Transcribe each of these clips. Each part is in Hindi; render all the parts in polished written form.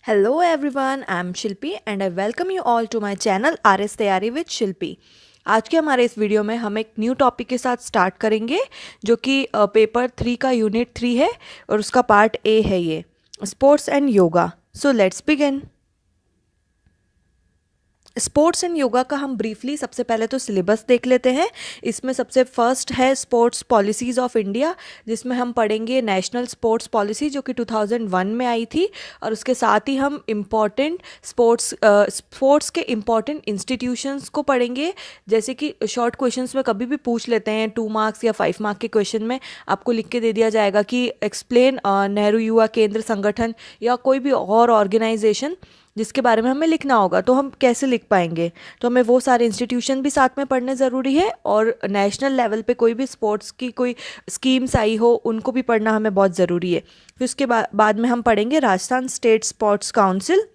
Hello everyone, I'm Shilpi and I welcome you all to my channel RS तैयारी विद शिल्पी। आज के हमारे इस वीडियो में हम एक न्यू टॉपिक के साथ स्टार्ट करेंगे जो कि पेपर 3 का यूनिट 3 है और उसका पार्ट ए है ये sports and yoga. So let's begin. Sports and yoga का हम ब्रीफली सबसे पहले तो सिलेबस देख लेते हैं। इसमें सबसे फर्स्ट है स्पोर्ट्स पॉलिसीज़ ऑफ इंडिया, जिसमें हम पढ़ेंगे नेशनल स्पोर्ट्स पॉलिसी जो कि 2001 में आई थी, और उसके साथ ही हम इम्पॉर्टेंट स्पोर्ट्स के इम्पॉर्टेंट इंस्टीट्यूशंस को पढ़ेंगे। जैसे कि शॉर्ट क्वेश्चंस में कभी भी पूछ लेते हैं 2 मार्क्स या 5 मार्क के क्वेश्चन में आपको लिख के दे दिया जाएगा कि एक्सप्लेन नेहरू युवा केंद्र संगठन या कोई भी और ऑर्गेनाइजेशन जिसके बारे में हमें लिखना होगा, तो हम कैसे लिख पाएंगे। तो हमें वो सारे इंस्टीट्यूशन भी साथ में पढ़ने ज़रूरी है, और नेशनल लेवल पे कोई भी स्पोर्ट्स की कोई स्कीम्स आई हो उनको भी पढ़ना हमें बहुत ज़रूरी है। फिर उसके बाद में हम पढ़ेंगे राजस्थान स्टेट स्पोर्ट्स काउंसिल।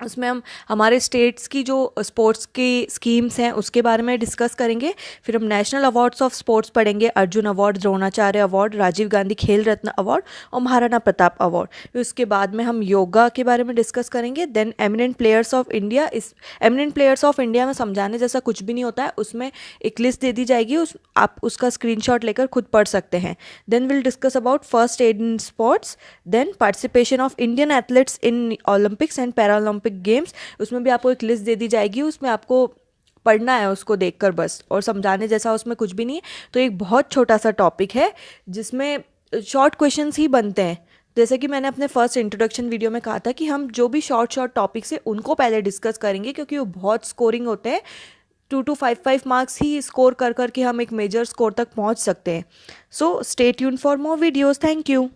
उसमें हम हमारे स्टेट्स की जो स्पोर्ट्स की स्कीम्स हैं उसके बारे में डिस्कस करेंगे। फिर हम नेशनल अवार्ड्स ऑफ स्पोर्ट्स पढ़ेंगे, अर्जुन अवार्ड, द्रोणाचार्य अवार्ड, राजीव गांधी खेल रत्न अवार्ड और महाराणा प्रताप अवार्ड। फिर उसके बाद में हम योगा के बारे में डिस्कस करेंगे। Then eminent players of India. इस एमिनेंट प्लेयर्स ऑफ इंडिया में समझाने जैसा कुछ भी नहीं होता है, उसमें एक लिस्ट दे दी जाएगी, आप उसका स्क्रीनशॉट लेकर खुद पढ़ सकते हैं। Then will discuss about first aid in sports. Then participation of Indian athletes in Olympics and Paralympic games. उसमें भी आपको एक लिस्ट दे दी जाएगी, उसमें आपको पढ़ना है उसको देखकर बस, और समझाने जैसा उसमें कुछ भी नहीं है। तो एक बहुत छोटा सा टॉपिक है जिसमें शॉर्ट क्वेश्चंस ही बनते हैं। जैसे कि मैंने अपने फर्स्ट इंट्रोडक्शन वीडियो में कहा था कि हम जो भी शॉर्ट टॉपिक्स है उनको पहले डिस्कस करेंगे, क्योंकि वो बहुत स्कोरिंग होते हैं। 2 to 5 मार्क्स ही स्कोर कर करके हम एक मेजर स्कोर तक पहुंच सकते हैं। So stay tuned for more videos. Thank you.